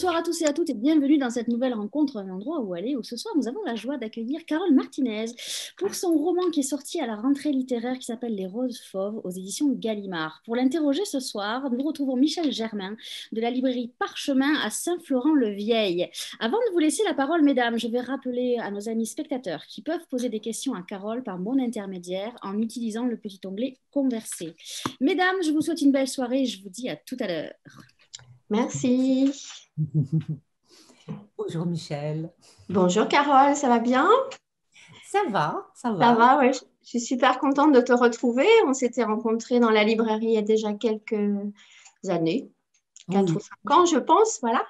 Bonsoir à tous et à toutes et bienvenue dans cette nouvelle rencontre, un endroit où aller, où ce soir nous avons la joie d'accueillir Carole Martinez pour son roman qui est sorti à la rentrée littéraire qui s'appelle Les Roses Fauves aux éditions Gallimard. Pour l'interroger ce soir, nous retrouvons Michel Germain de la librairie Parchemin à Saint-Florent-le-Vieil. Avant de vous laisser la parole, mesdames, je vais rappeler à nos amis spectateurs qui peuvent poser des questions à Carole par mon intermédiaire en utilisant le petit onglet Converser. Mesdames, je vous souhaite une belle soirée et je vous dis à tout à l'heure. Merci. Bonjour Michel. Bonjour Carole, ça va bien? Ça va, ça va. Ça va, ouais. Je suis super contente de te retrouver. On s'était rencontrés dans la librairie il y a déjà quelques années, 4 ou 5 ans, je pense. Voilà.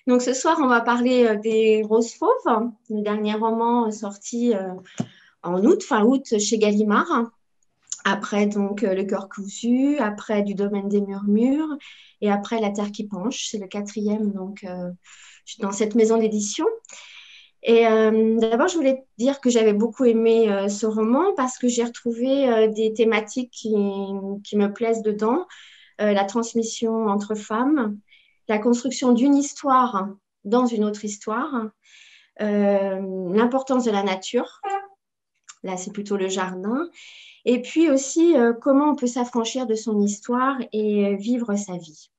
Donc ce soir, on va parler des Roses Fauves, le dernier roman sorti en août, fin août chez Gallimard. Après, donc, Le cœur cousu, après Du domaine des murmures, et après La terre qui penche, c'est le 4e, donc, dans cette maison d'édition. Et d'abord, je voulais te dire que j'avais beaucoup aimé ce roman parce que j'ai retrouvé des thématiques qui me plaisent dedans. La transmission entre femmes, la construction d'une histoire dans une autre histoire, l'importance de la nature. Là, c'est plutôt le jardin. Et puis aussi, comment on peut s'affranchir de son histoire et vivre sa vie.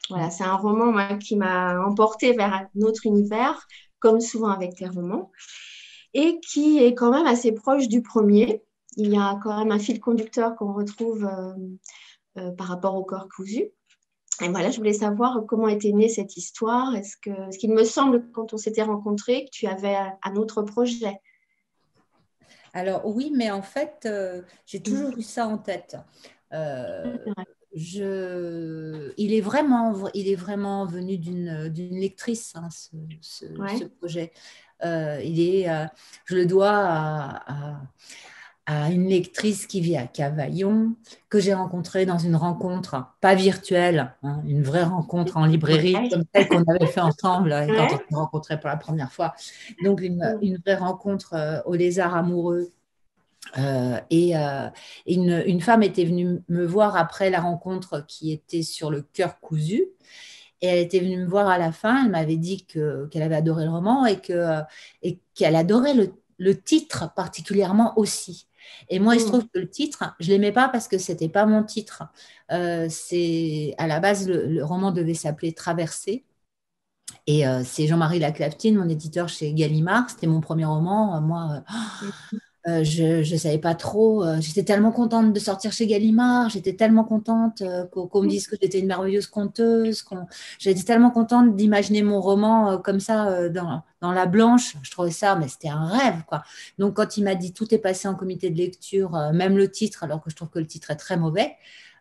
Voilà, c'est un roman moi, qui m'a emporté vers un autre univers, comme souvent avec tes romans, et qui est quand même assez proche du premier. Il y a quand même un fil conducteur qu'on retrouve par rapport au corps cousu. Et voilà, je voulais savoir comment était née cette histoire. Est-ce qu'il me semble, quand on s'était rencontrés, que tu avais un autre projet? Alors oui, mais en fait, j'ai toujours eu ça en tête. Il est vraiment venu d'une lectrice, hein, ce projet. Je le dois à une lectrice qui vit à Cavaillon, que j'ai rencontrée dans une rencontre, pas virtuelle, hein, une vraie rencontre en librairie, comme celle qu'on avait fait ensemble quand on s'est rencontrés pour la première fois. Donc, une vraie rencontre au Lézard amoureux. Une femme était venue me voir après la rencontre qui était sur le cœur cousu. Et elle était venue me voir à la fin. Elle m'avait dit qu'elle avait adoré le roman et qu'elle adorait le titre particulièrement aussi. Et moi, il se trouve que le titre, je ne l'aimais pas parce que ce n'était pas mon titre. À la base, le roman devait s'appeler Traversée. Et c'est Jean-Marie Laclaftine, mon éditeur chez Gallimard. C'était mon premier roman. Moi, je ne savais pas trop. J'étais tellement contente de sortir chez Gallimard. J'étais tellement contente qu'on me dise que j'étais une merveilleuse conteuse. J'étais tellement contente d'imaginer mon roman comme ça dans la blanche. Je trouvais ça, mais c'était un rêve, quoi. Donc, quand il m'a dit tout est passé en comité de lecture, même le titre, alors que je trouve que le titre est très mauvais,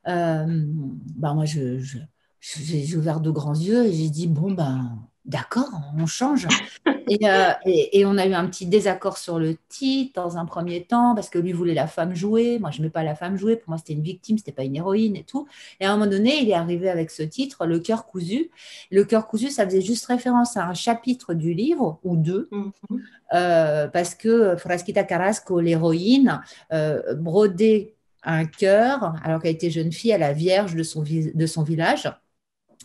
moi, j'ai ouvert de grands yeux et j'ai dit, bon, d'accord, on change. Et on a eu un petit désaccord sur le titre dans un premier temps parce que lui voulait la femme jouée. Moi, je n'aimais pas la femme jouée. Pour moi, c'était une victime, c'était pas une héroïne et tout. Et à un moment donné, il est arrivé avec ce titre, Le cœur cousu. Le cœur cousu, ça faisait juste référence à un chapitre du livre ou deux. Parce que Frasquita Carrasco, l'héroïne, brodait un cœur alors qu'elle était jeune fille à la Vierge de son village.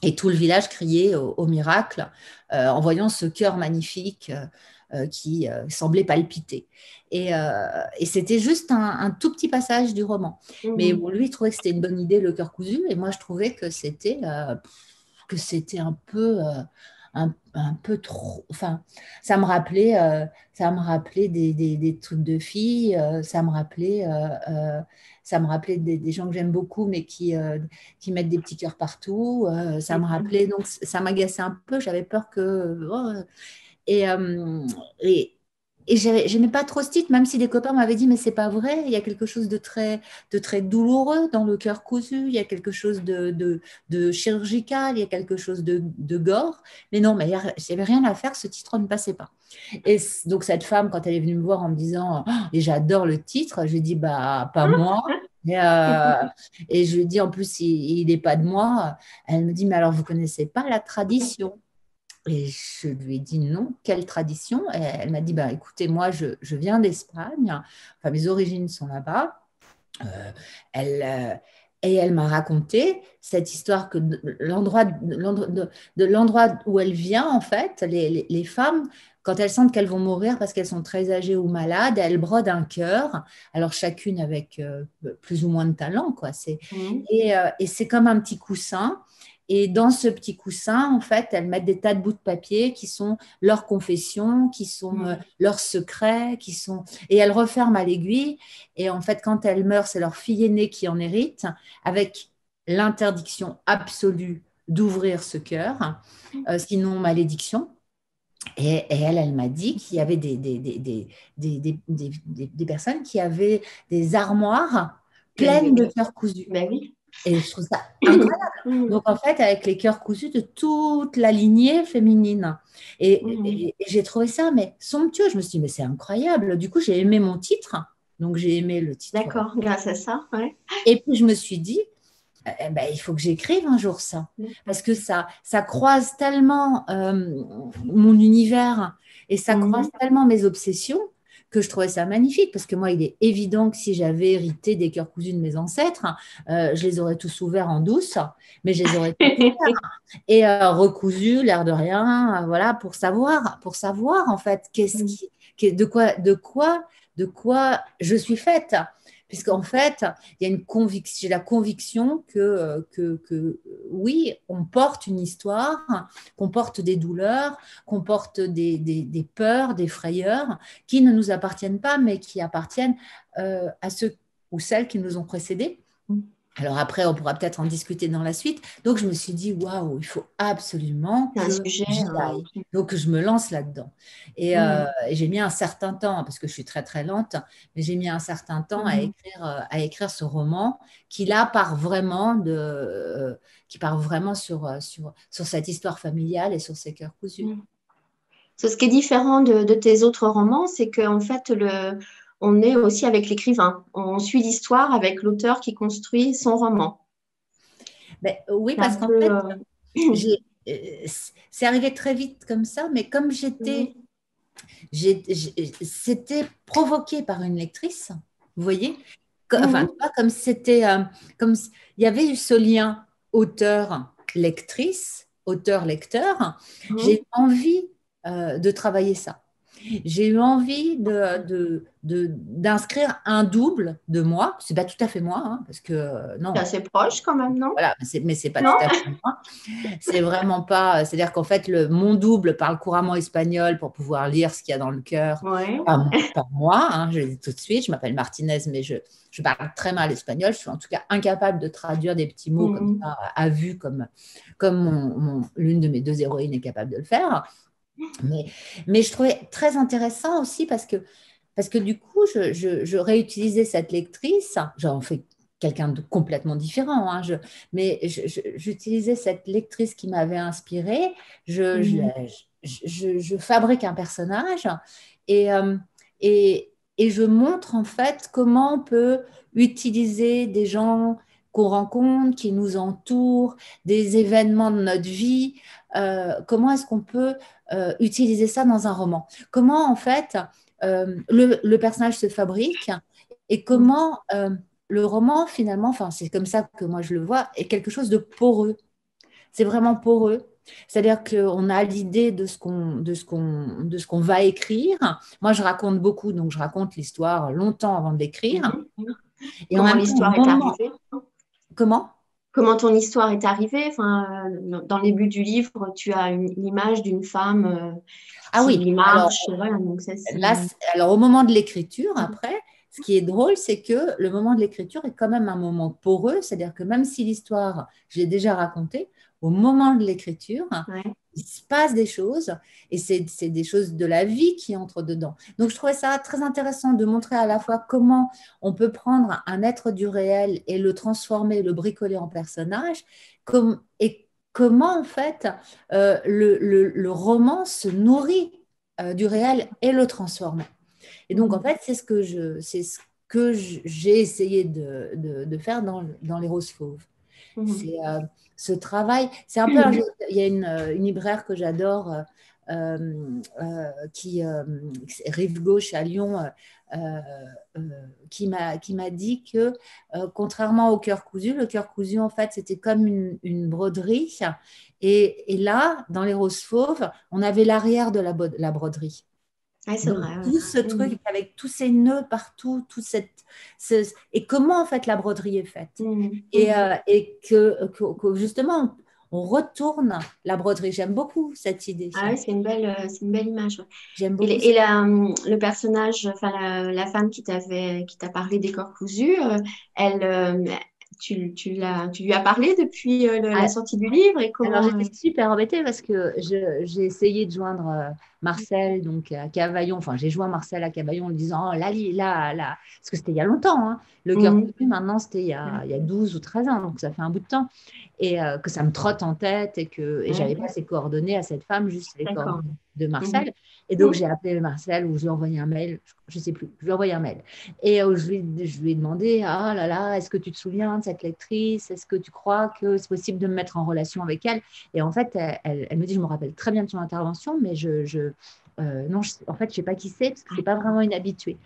Et tout le village criait au miracle en voyant ce cœur magnifique qui semblait palpiter. Et c'était juste un tout petit passage du roman. Mais bon, lui, il trouvait que c'était une bonne idée, le cœur cousu, et moi, je trouvais que c'était un peu... un peu trop. Enfin, ça me rappelait des trucs de filles, ça me rappelait des gens que j'aime beaucoup, mais qui mettent des petits cœurs partout. Ça me rappelait, donc ça m'agaçait un peu. J'avais peur que. Et, et j'aimais pas trop ce titre, même si des copains m'avaient dit, mais c'est pas vrai, il y a quelque chose de très douloureux dans le cœur cousu, il y a quelque chose de chirurgical, il y a quelque chose de gore. Mais non, mais il n'y avait rien à faire, ce titre ne passait pas. Et donc, cette femme, quand elle est venue me voir en me disant, oh, et j'adore le titre, j'ai dit, bah, pas moi. Et je lui ai dit, en plus, il n'est pas de moi. Elle me dit, mais alors, vous ne connaissez pas la tradition? Et je lui ai dit non, quelle tradition? Et elle m'a dit, bah, écoutez, moi, je viens d'Espagne, enfin, mes origines sont là-bas. Elle, Et elle m'a raconté cette histoire que de l'endroit où elle vient, en fait, les femmes, quand elles sentent qu'elles vont mourir parce qu'elles sont très âgées ou malades, elles brodent un cœur, alors chacune avec plus ou moins de talent, quoi. Et c'est comme un petit coussin. Et dans ce petit coussin, en fait, elles mettent des tas de bouts de papier qui sont leurs confessions, qui sont leurs secrets, et elles referment à l'aiguille. Et en fait, quand elles meurent, c'est leur fille aînée qui en hérite, avec l'interdiction absolue d'ouvrir ce cœur, sinon malédiction. Et elle m'a dit qu'il y avait des personnes qui avaient des armoires pleines de cœurs cousus. Ben oui. Et je trouve ça incroyable. Donc, en fait, avec les cœurs cousus de toute la lignée féminine. Et j'ai trouvé ça, mais somptueux. Je me suis dit, mais c'est incroyable. Du coup, j'ai aimé mon titre. Donc, j'ai aimé le titre. D'accord, grâce à ça. Ouais. Et puis, je me suis dit, il faut que j'écrive un jour ça. Parce que ça croise tellement mon univers et ça croise tellement mes obsessions que je trouvais ça magnifique. Parce que moi, il est évident que si j'avais hérité des cœurs cousus de mes ancêtres, je les aurais tous ouverts en douce, mais je les aurais tous ouverts et recousus, l'air de rien, voilà, pour savoir en fait de quoi je suis faite. Puisqu'en fait, il y a j'ai la conviction que oui, on porte une histoire, qu'on porte des douleurs, qu'on porte des peurs, des frayeurs qui ne nous appartiennent pas, mais qui appartiennent à ceux ou celles qui nous ont précédés. Alors après, on pourra peut-être en discuter dans la suite. Donc, je me suis dit, waouh, il faut absolument que j'y aille. Donc, je me lance là-dedans. Et j'ai mis un certain temps, parce que je suis très, très lente, mais j'ai mis un certain temps à écrire ce roman qui, là, part vraiment sur cette histoire familiale et sur ces cœurs cousus. Ce qui est différent de tes autres romans, c'est qu'en fait, on est aussi avec l'écrivain. On suit l'histoire avec l'auteur qui construit son roman. Oui, parce qu'en fait, c'est arrivé très vite comme ça, mais comme c'était provoqué par une lectrice, vous voyez, enfin, comme c'était, comme il y avait eu ce lien auteur-lectrice, auteur-lecteur, j'ai eu envie de travailler ça. J'ai eu envie d'inscrire un double de moi. C'est pas tout à fait moi, hein, parce que non. C'est assez proche quand même, non? Voilà, mais c'est pas tout à fait moi. C'est vraiment pas. C'est-à-dire qu'en fait, mon double parle couramment espagnol pour pouvoir lire ce qu'il y a dans le cœur. Ouais. Pas moi, hein, je le dis tout de suite. Je m'appelle Martinez, mais je parle très mal espagnol. Je suis en tout cas incapable de traduire des petits mots comme ça à vue, comme l'une de mes deux héroïnes est capable de le faire. Mais je trouvais très intéressant aussi parce que du coup, je réutilisais cette lectrice, j'en fais quelqu'un de complètement différent, hein, mais j'utilisais cette lectrice qui m'avait inspirée, je fabrique un personnage et je montre en fait comment on peut utiliser des gens qu'on rencontre, qui nous entourent, des événements de notre vie, comment est-ce qu'on peut utiliser ça dans un roman. Comment, en fait, le personnage se fabrique et comment le roman, finalement, enfin, c'est comme ça que moi je le vois, est quelque chose de poreux. C'est vraiment poreux. C'est-à-dire qu'on a l'idée de ce qu'on va écrire. Moi, je raconte beaucoup, donc je raconte l'histoire longtemps avant de l'écrire. Et comment l'histoire est arrivée? Comment ton histoire est arrivée? Enfin, dans le début du livre, tu as l'image d'une femme qui marche. Alors, au moment de l'écriture, après, ce qui est drôle, c'est que le moment de l'écriture est quand même un moment poreux, c'est-à-dire que même si l'histoire, je l'ai déjà racontée, au moment de l'écriture, il se passe des choses et c'est des choses de la vie qui entrent dedans. Donc, je trouvais ça très intéressant de montrer à la fois comment on peut prendre un être du réel et le transformer, le bricoler en personnage, et comment, en fait, le roman se nourrit du réel et le transforme. Et donc, en fait, c'est ce que j'ai essayé de faire dans Les Roses Fauves. C'est ce travail. C'est un peu. Il y a une libraire que j'adore qui rive gauche à Lyon, qui m'a dit que contrairement au cœur cousu, le cœur cousu en fait c'était comme une broderie et là dans les roses fauves on avait l'arrière de la broderie. Ouais, c'est Donc, vrai. tout ce truc avec tous ces nœuds partout, et comment en fait la broderie est faite. Et que justement on retourne la broderie. J'aime beaucoup cette idée. Ah oui, c'est une belle image. Ouais. J'aime beaucoup. Le personnage, enfin la femme qui t'a parlé des corps cousus, tu lui as parlé depuis la sortie du livre et comment... Alors j'étais super embêtée parce que j'ai essayé de joindre Marcel donc à Cavaillon. Enfin, j'ai joint Marcel à Cavaillon en lui disant oh, là, parce que c'était il y a longtemps. Hein. Le cœur cousu, maintenant, c'était il y a 12 ou 13 ans, donc ça fait un bout de temps. Et que ça me trotte en tête et je n'avais pas ses coordonnées à cette femme, juste les coordonnées de Marcel. Et donc, j'ai appelé Marcel ou je lui ai envoyé un mail, je ne sais plus, je lui ai envoyé un mail. Et je lui ai demandé, ah là là, est-ce que tu te souviens de cette lectrice? Est-ce que tu crois que c'est possible de me mettre en relation avec elle? Et en fait, elle me dit, je me rappelle très bien de son intervention, mais non, en fait, je ne sais pas qui c'est, parce que ce n'est pas vraiment une habituée.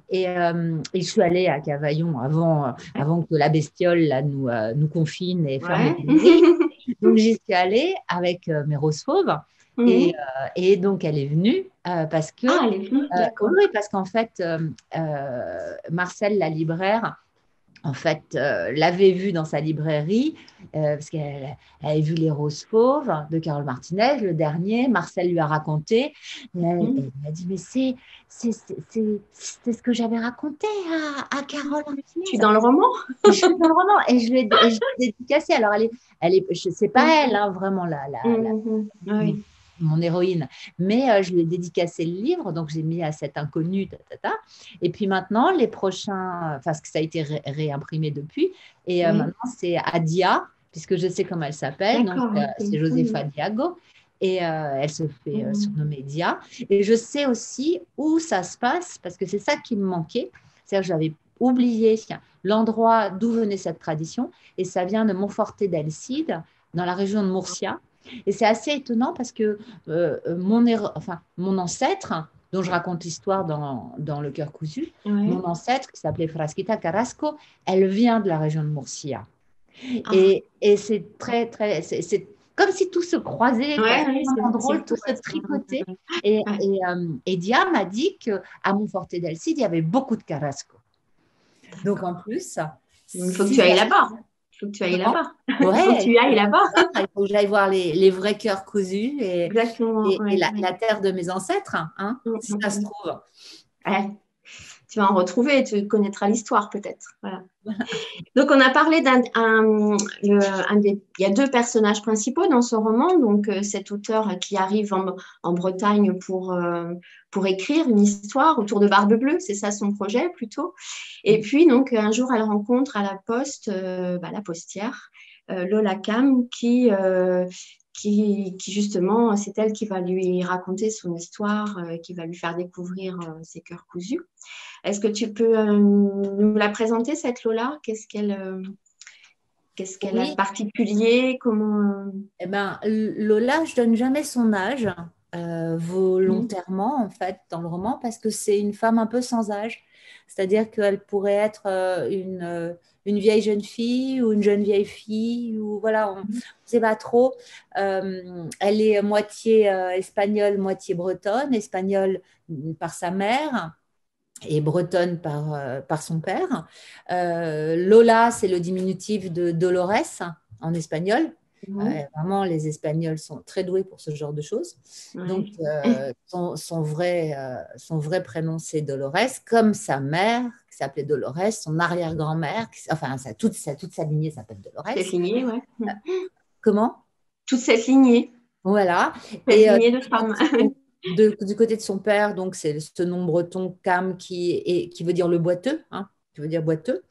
Et je suis allée à Cavaillon avant que la bestiole là, nous confine et ferme les librairies. Donc, j'y suis allée avec mes roses fauves. Et donc, elle est venue parce que, elle est venue, oui, parce qu'en fait, Marcel, la libraire, en fait, l'avait vue dans sa librairie parce qu'elle avait vu Les Roses Fauves de Carole Martinez, le dernier. Marcel lui a raconté. Elle m'a dit, mais c'est ce que j'avais raconté à Carole Martinez. Tu es dans le roman? Je suis dans le roman et je l'ai dédicacé. Alors, c'est pas elle, hein, vraiment, Oui. mon héroïne, mais je lui ai dédicacé le livre, donc j'ai mis à cet inconnu, et puis maintenant, les prochains, parce que ça a été réimprimé depuis, et maintenant c'est Adia, puisque je sais comment elle s'appelle, donc c'est Josefa Diago, et elle se fait surnommer Dia, et je sais aussi où ça se passe, parce que c'est ça qui me manquait, c'est-à-dire que j'avais oublié l'endroit d'où venait cette tradition, et ça vient de Monforté del Cid, dans la région de Murcia. Et c'est assez étonnant parce que mon ancêtre, dont je raconte l'histoire dans Le Cœur cousu, mon ancêtre qui s'appelait Frasquita Carrasco, elle vient de la région de Murcia. Et c'est c'est comme si tout se croisait, c'est drôle, tout se tricotait. Et Dia m'a dit qu'à Monforté del Cid, il y avait beaucoup de Carrasco. Donc en plus, il faut que tu ailles là-bas. Il faut que tu ailles là-bas. Ouais, il faut que tu ailles là-bas. Il faut que j'aille voir les vrais cœurs cousus et la terre de mes ancêtres, hein, si ça se trouve. Ouais. Tu vas en retrouver, tu connaîtras l'histoire peut-être. Voilà. Donc, on a parlé il y a deux personnages principaux dans ce roman. Donc, cet auteur qui arrive en Bretagne pour écrire une histoire autour de Barbe Bleue, c'est ça son projet plutôt. Et puis, donc, un jour, elle rencontre à la poste la postière, Lola Cam, qui justement, c'est elle qui va lui raconter son histoire, qui va lui faire découvrir ses cœurs cousus. Est-ce que tu peux nous la présenter, cette Lola? Qu'est-ce qu'elle a de particulier? Eh ben, Lola, je donne jamais son âge volontairement, en fait, dans le roman, parce que c'est une femme un peu sans âge. C'est-à-dire qu'elle pourrait être une vieille jeune fille ou une jeune vieille fille, ou voilà, on ne sait pas trop. Elle est moitié espagnole, moitié bretonne, espagnole par sa mère et bretonne par son père. Lola, c'est le diminutif de Dolores en espagnol. Vraiment, les Espagnols sont très doués pour ce genre de choses. Donc, son vrai prénom, c'est Dolores, comme sa mère, qui s'appelait Dolores, son arrière-grand-mère, enfin, toute sa lignée s'appelle Dolores. Cette lignée, oui. Comment? Toute cette lignée. Voilà. Cette lignée de femmes. Du côté de son père, donc c'est ce nom breton Cam qui veut dire le boiteux, hein. tu veux dire boiteux,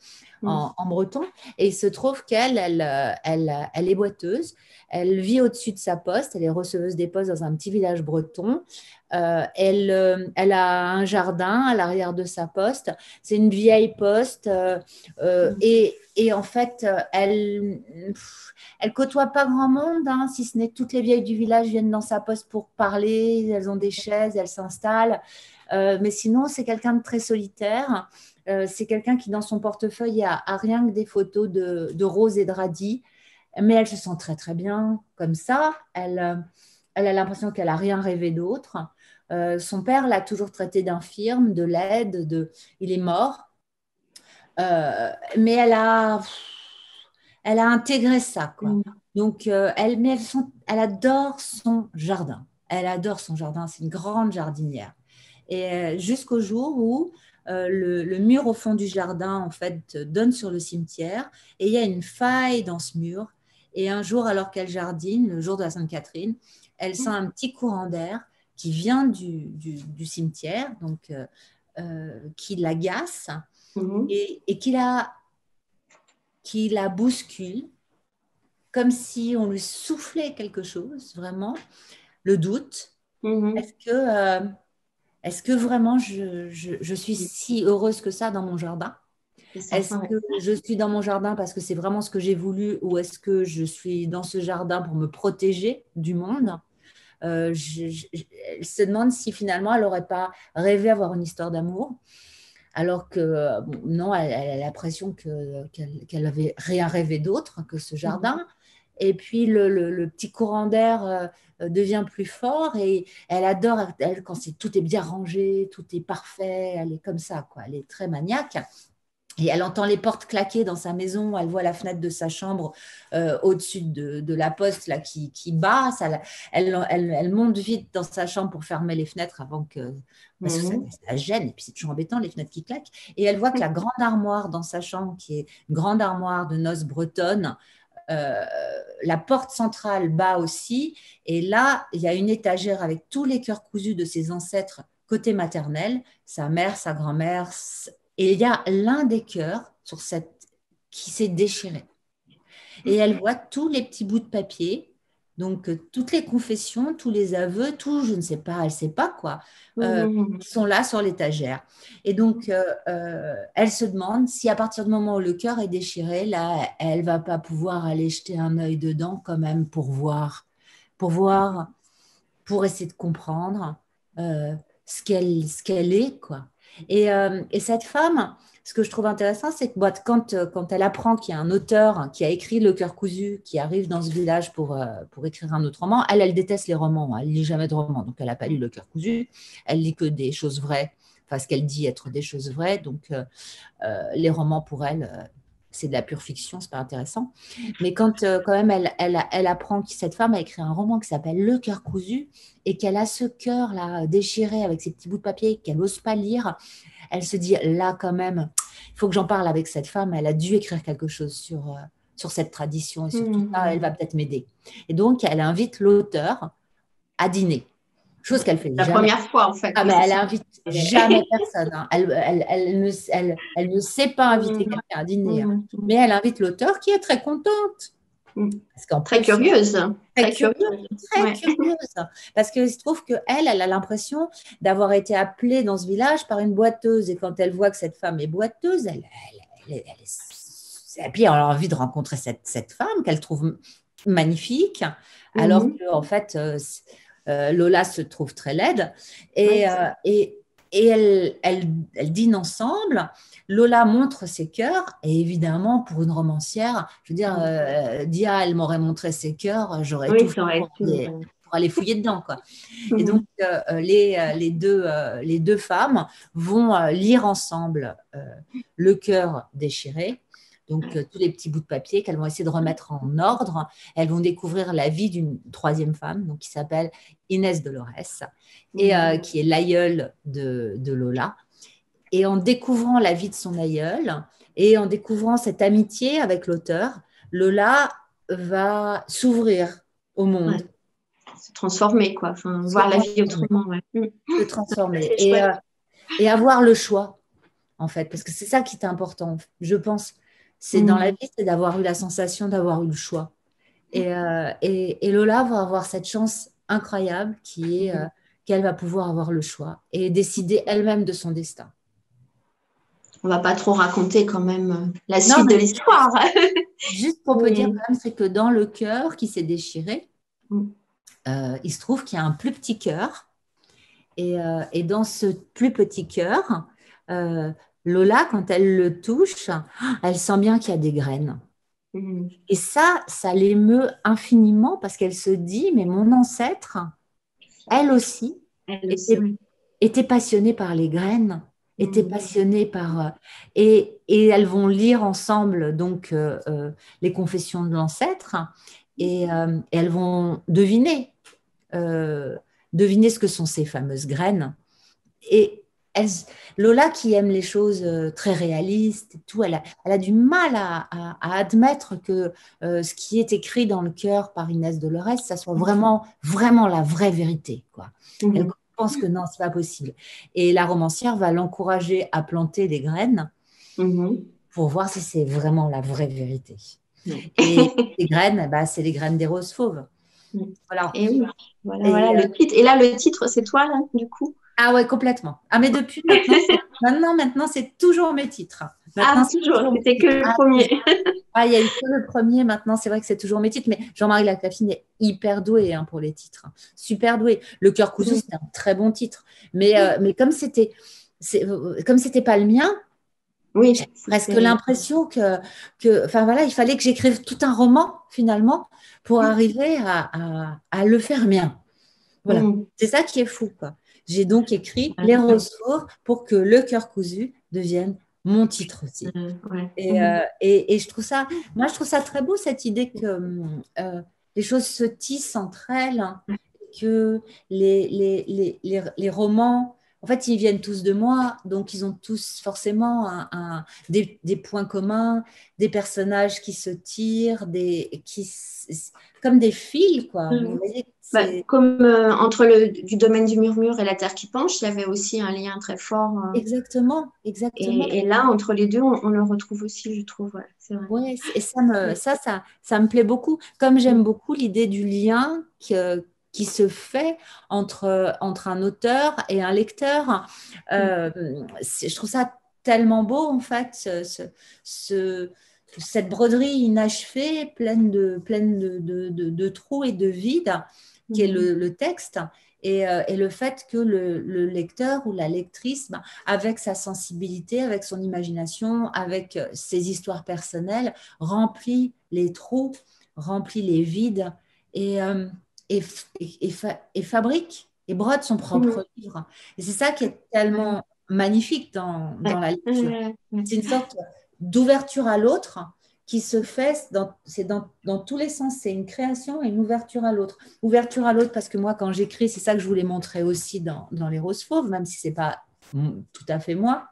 en breton. Et il se trouve qu'elle, elle est boiteuse. Elle vit au-dessus de sa poste. Elle est receveuse des postes dans un petit village breton. Elle a un jardin à l'arrière de sa poste. C'est une vieille poste. Et en fait, elle côtoie pas grand monde, hein, si ce n'est que toutes les vieilles du village viennent dans sa poste pour parler. Elles ont des chaises, elles s'installent. Mais sinon, c'est quelqu'un de très solitaire. C'est quelqu'un qui, dans son portefeuille, a rien que des photos de Rose et de Radis. Mais elle se sent très, très bien comme ça. Elle a l'impression qu'elle n'a rien rêvé d'autre. Son père l'a toujours traitée d'infirme, de laide, il est mort. Mais elle a intégré ça, quoi. Donc, elle adore son jardin. Elle adore son jardin. C'est une grande jardinière. Et jusqu'au jour où le mur au fond du jardin, en fait, donne sur le cimetière. Et il y a une faille dans ce mur. Et un jour, alors qu'elle jardine, le jour de la Sainte-Catherine, elle sent un petit courant d'air qui vient du cimetière, donc qui l'agace et qui la bouscule, comme si on lui soufflait quelque chose, vraiment, le doute. Est-ce que vraiment je suis si heureuse que ça dans mon jardin? Est-ce que je suis dans mon jardin parce que c'est vraiment ce que j'ai voulu, ou est-ce que je suis dans ce jardin pour me protéger du monde? Elle se demande si finalement elle n'aurait pas rêvé avoir une histoire d'amour, alors que non, elle a l'impression qu'elle n'avait rien rêvé d'autre que ce jardin. Et puis le petit courant d'air devient plus fort, et elle adore, quand tout est bien rangé, tout est parfait, elle est comme ça, quoi. Elle est très maniaque. Et elle entend les portes claquer dans sa maison, elle voit la fenêtre de sa chambre au-dessus de la poste là, qui bat. Elle monte vite dans sa chambre pour fermer les fenêtres parce que ça gêne, et puis c'est toujours embêtant les fenêtres qui claquent. Et elle voit que la grande armoire dans sa chambre, qui est une grande armoire de noces bretonnes, la porte centrale bat aussi. Et là, il y a une étagère avec tous les cœurs cousus de ses ancêtres côté maternel, sa mère, sa grand-mère. Et il y a l'un des cœurs qui s'est déchiré. Et elle voit tous les petits bouts de papier, donc toutes les confessions, tous les aveux, tout, je ne sais pas, elle ne sait pas quoi, sont là sur l'étagère. Et donc, elle se demande si à partir du moment où le cœur est déchiré, là, elle ne va pas pouvoir aller jeter un œil dedans quand même pour essayer de comprendre ce qu'elle est, quoi. Et cette femme, ce que je trouve intéressant, c'est que quand elle apprend qu'il y a un auteur qui a écrit Le cœur cousu, qui arrive dans ce village pour écrire un autre roman, elle déteste les romans, elle ne lit jamais de romans, donc elle n'a pas lu Le cœur cousu, elle lit que des choses vraies, enfin ce qu'elle dit être des choses vraies, donc les romans pour elle, c'est de la pure fiction, c'est pas intéressant. Mais quand même elle apprend que cette femme a écrit un roman qui s'appelle Le cœur cousu, et qu'elle a ce cœur là déchiré avec ses petits bouts de papier qu'elle n'ose pas lire, elle se dit là quand même, il faut que j'en parle avec cette femme, elle a dû écrire quelque chose sur cette tradition, et sur tout ça, elle va peut-être m'aider. Et donc elle invite l'auteur à dîner. Chose qu'elle fait la première fois, en fait. Ah, mais elle invite jamais personne. Hein. Elle ne sait pas inviter quelqu'un à dîner. Hein. Mais elle invite l'auteur, qui est très contente. Très curieuse. Très curieuse. Parce qu'il se trouve qu'elle a l'impression d'avoir été appelée dans ce village par une boiteuse. Et quand elle voit que cette femme est boiteuse, puis elle a envie de rencontrer cette femme qu'elle trouve magnifique. Alors qu'en fait... Lola se trouve très laide, et elles dînent ensemble. Lola montre ses cœurs, et évidemment, pour une romancière, je veux dire, Dia, elle m'aurait montré ses cœurs, j'aurais tout fait pour aller fouiller dedans, quoi. Et donc, les deux femmes vont lire ensemble Le cœur déchiré. Donc, tous les petits bouts de papier qu'elles vont essayer de remettre en ordre. Elles vont découvrir la vie d'une troisième femme, donc, qui s'appelle Inès Dolores, et qui est l'aïeule de Lola. Et en découvrant la vie de son aïeule, et en découvrant cette amitié avec l'auteur, Lola va s'ouvrir au monde. Se transformer, quoi. Voir la vie autrement. Se transformer. Et avoir le choix. en fait, parce que c'est ça qui est important, je pense. C'est dans la vie, c'est d'avoir eu la sensation d'avoir eu le choix. Et Lola va avoir cette chance incroyable qui est qu'elle va pouvoir avoir le choix et décider elle-même de son destin. On va pas trop raconter quand même la Non, suite de mais l'histoire. juste pour te dire quand même, c'est que dans le cœur qui s'est déchiré, Mm. il se trouve qu'il y a un plus petit cœur. Et dans ce plus petit cœur, Lola, quand elle le touche, elle sent bien qu'il y a des graines. Mm. Et ça l'émeut infiniment parce qu'elle se dit, mais mon ancêtre, elle aussi, Elle aussi, était, oui. était passionnée par les graines, était Mm. passionnée par... et elles vont lire ensemble donc les confessions de l'ancêtre et elles vont euh, deviner ce que sont ces fameuses graines. Et elle, Lola, qui aime les choses très réalistes, et tout, elle a du mal à admettre que ce qui est écrit dans le cœur par Inès Dolores, ça soit vraiment, vraiment la vraie vérité, quoi. Elle Mm. pense que non, c'est pas possible. Et la romancière va l'encourager à planter des graines Mm. pour voir si c'est vraiment la vraie vérité. Ouais. Et les graines, bah, c'est les graines des roses fauves. Voilà. Et oui, voilà, Et, voilà le titre. Et là, le titre, c'est toi, là, du coup? ah ouais, complètement. Ah, mais depuis maintenant, c'est toujours mes titres. Maintenant, Ah, c'est toujours, toujours mes c'était que titres. le Ah, premier. il y a eu que le premier, maintenant, c'est vrai que c'est toujours mes titres. Mais Jean-Marie Laclafine est hyper doué pour les titres. Super doué. Le cœur cousu, Mm. c'est un très bon titre. Mais comme c'était pas le mien, Oui, j'ai presque c'était. l'impression enfin voilà, il fallait que j'écrive tout un roman, finalement, pour arriver à le faire mien. Voilà, Mm. c'est ça qui est fou, quoi. J'ai donc écrit Les Ouais. Roses Fauves pour que Le Cœur cousu devienne mon titre aussi. Ouais. Et moi, je trouve ça très beau, cette idée que les choses se tissent entre elles, hein, que les romans, en fait, ils viennent tous de moi, donc ils ont tous forcément des points communs, des personnages qui se tirent, comme des fils, quoi. Vous Mm. voyez, Bah, c'est comme entre du domaine du murmure et la terre qui penche, il y avait aussi un lien très fort. exactement, exactement. Et là, entre les deux, on le retrouve aussi, je trouve. Ouais, c'est vrai. Ouais, et ça me plaît beaucoup. Comme Mm. j'aime beaucoup l'idée du lien qui se fait entre un auteur et un lecteur, je trouve ça tellement beau, en fait, ce- cette broderie inachevée, pleine de trous et de vides, qui est Mm. le texte. Et le fait que le lecteur ou la lectrice, ben, avec sa sensibilité, avec son imagination, avec ses histoires personnelles, remplit les trous, remplit les vides et, euh, et fabrique et brode son Mm. propre livre. Et c'est ça qui est tellement magnifique dans Ouais. la lecture. Ouais. C'est une sorte d'ouverture à l'autre qui se fait dans tous les sens. C'est une création et une ouverture à l'autre. Ouverture à l'autre parce que moi, quand j'écris, c'est ça que je voulais montrer aussi dans Les Roses Fauves, même si ce n'est pas tout à fait moi.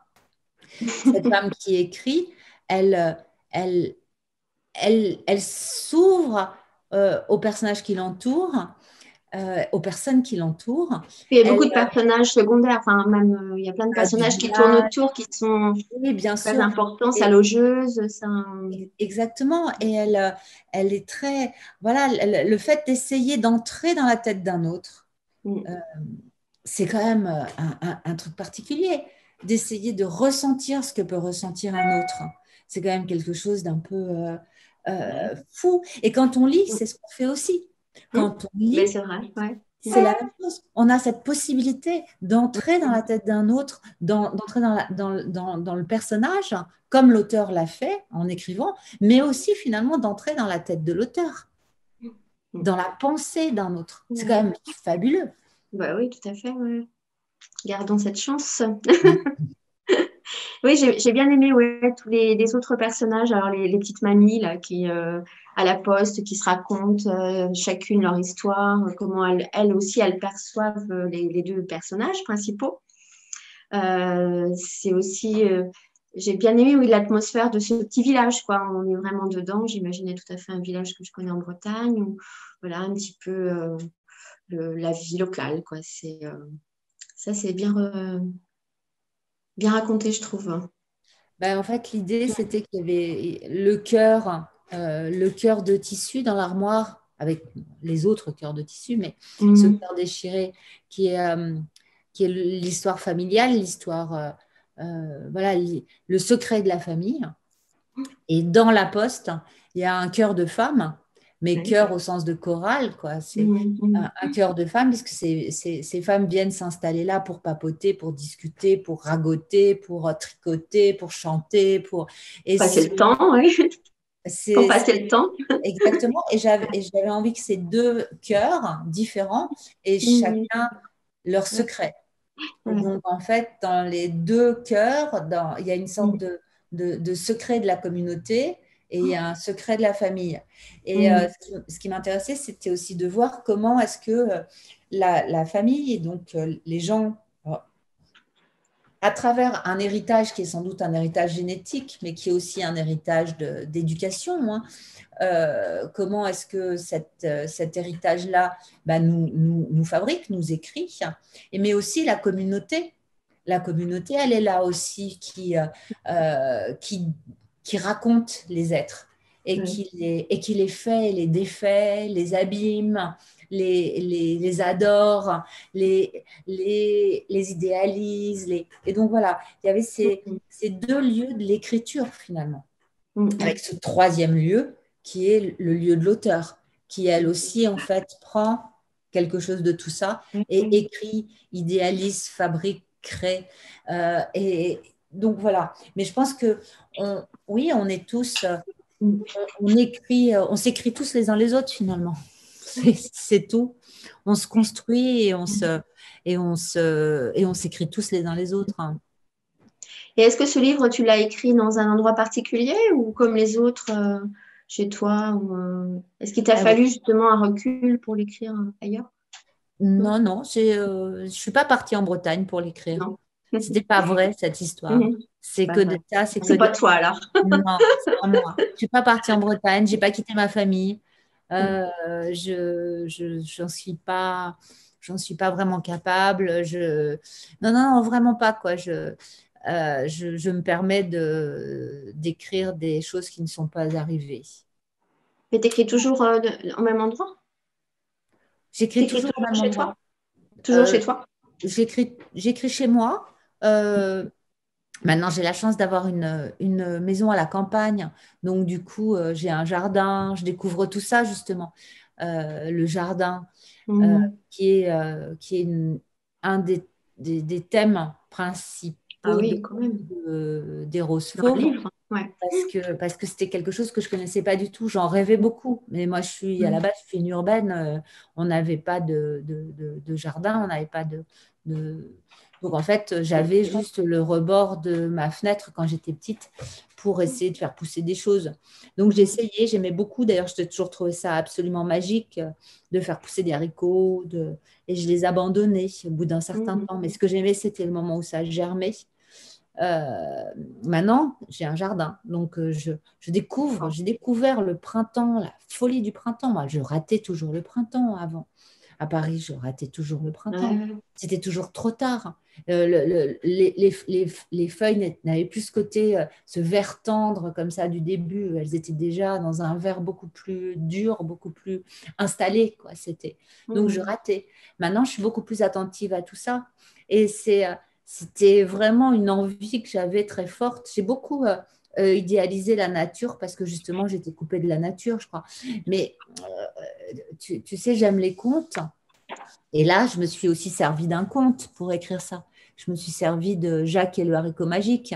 Cette femme qui écrit, elle, elle, elle s'ouvre aux personnages qui l'entourent, aux personnes qui l'entourent. Il y a Elle beaucoup de personnages secondaires, enfin même il y a plein de a du personnages qui tournent village, autour qui sont oui, bien très sûr. importants, sa Et, logeuse, ça. exactement. Et elle est très. Voilà, le fait d'essayer d'entrer dans la tête d'un autre, Mm. euh, c'est quand même un truc particulier. D'essayer de ressentir ce que peut ressentir un autre. C'est quand même quelque chose d'un peu fou. Et quand on lit, c'est ce qu'on fait aussi. Mm. Quand on Mais lit, c'est vrai, ouais. c'est la même chose. On a cette possibilité d'entrer dans la tête d'un autre, d'entrer dans le personnage, comme l'auteur l'a fait en écrivant, mais aussi finalement d'entrer dans la tête de l'auteur, Mm. dans la pensée d'un autre. C'est quand Ouais. même fabuleux. Bah oui, tout à fait, ouais. Gardons cette chance. Oui, j'ai bien aimé ouais, tous les autres personnages, alors les petites mamies là, qui à la poste, qui se racontent chacune leur histoire, comment elles aussi elles perçoivent les deux personnages principaux. C'est aussi, j'ai bien aimé oui, l'atmosphère de ce petit village, quoi. On est vraiment dedans. J'imaginais tout à fait un village que je connais en Bretagne, où voilà un petit peu la vie locale, quoi. Ça c'est bien. Bien raconté, je trouve. Ben, en fait, l'idée, c'était qu'il y avait le cœur de tissu dans l'armoire, avec les autres cœurs de tissu, mais ce Mhm. cœur déchiré qui est l'histoire familiale, l'histoire, voilà, le secret de la famille. Et dans la poste, il y a un cœur de femme, mais Ouais. cœur au sens de chorale, quoi. C'est Mhm. un cœur de femme, puisque ces femmes viennent s'installer là pour papoter, pour discuter, pour ragoter, pour tricoter, pour chanter, et Passer le temps, oui. Pour c'est passer le temps. exactement. Et j'avais envie que ces deux cœurs différents aient Mhm. chacun leur Ouais. secret. Et Ouais. donc, en fait, dans les deux cœurs, il y a une sorte Mhm. de secret de la communauté et il y a un secret de la famille. Et Mhm. ce qui m'intéressait, c'était aussi de voir comment est-ce que la famille, et donc les gens, à travers un héritage qui est sans doute un héritage génétique, mais qui est aussi un héritage d'éducation, hein, comment est-ce que cet héritage-là nous fabrique, nous écrit, mais aussi la communauté. La communauté, elle est là aussi qui raconte les êtres Ouais. et qui les fait, les défait, les abîme, les adore, les idéalise. Et donc voilà, il y avait Mhm. ces deux lieux de l'écriture finalement avec Mhm. ce troisième lieu qui est le lieu de l'auteur, qui elle aussi en fait prend quelque chose de tout ça et Mhm. écrit, idéalise, fabrique, crée. Et donc voilà. Mais je pense que oui, on est tous, Mhm. on écrit, on s'écrit tous les uns les autres finalement. C'est tout. On se construit et on s'écrit tous les uns les autres, hein. Et est-ce que ce livre, tu l'as écrit dans un endroit particulier ou comme les autres chez toi est-ce qu'il t'a Ah oui. fallu justement un recul pour l'écrire ailleurs? Non? Non, non, je ne suis pas partie en Bretagne pour l'écrire. Non. C'était pas vrai, cette histoire. Mhm. C'est C'est pas que vrai. de ça, c'est que C'est des... pas toi alors. Non, c'est pas moi. Je suis pas partie en Bretagne, j'ai pas quitté ma famille. J'en suis pas vraiment capable. Non, non, non, vraiment pas, quoi. Je me permets d'écrire des choses qui ne sont pas arrivées. Mais t'écris toujours au même endroit? J'écris T'écris toujours au toujours même chez endroit. toi? Toujours Euh, chez toi? j'écris chez moi. Maintenant, j'ai la chance d'avoir une maison à la campagne. Donc, du coup, j'ai un jardin. Je découvre tout ça, justement. Le jardin, euh, Mhm. qui est un des thèmes Ah principaux oui, quand même. des roses Dans le fauves. livre. Ouais. Parce que c'était quelque chose que je connaissais pas du tout. J'en rêvais beaucoup. Mais moi, à la Mhm. base, je suis une urbaine. On n'avait pas de jardin, on n'avait pas de- Donc, en fait, j'avais juste le rebord de ma fenêtre quand j'étais petite pour essayer de faire pousser des choses. Donc, j'ai essayé, j'aimais beaucoup. D'ailleurs, j'ai toujours trouvé ça absolument magique de faire pousser des haricots. Et je les abandonnais au bout d'un certain Mhm. temps. Mais ce que j'aimais, c'était le moment où ça germait. Maintenant, j'ai un jardin, donc j'ai découvert le printemps, la folie du printemps. Moi, je ratais toujours le printemps avant. À Paris, je ratais toujours le printemps. Ouais. C'était toujours trop tard. Les feuilles n'avaient plus ce côté, ce vert tendre comme ça du début. Elles étaient déjà dans un vert beaucoup plus dur, beaucoup plus installé, quoi. Donc je Mhm. ratais. Maintenant, je suis beaucoup plus attentive à tout ça. Et c'était vraiment une envie que j'avais très forte. J'ai beaucoup idéalisé la nature parce que justement, j'étais coupée de la nature, je crois. Mais tu sais, j'aime les contes. Et là, je me suis aussi servi d'un conte pour écrire ça. Je me suis servi de Jacques et le haricot magique.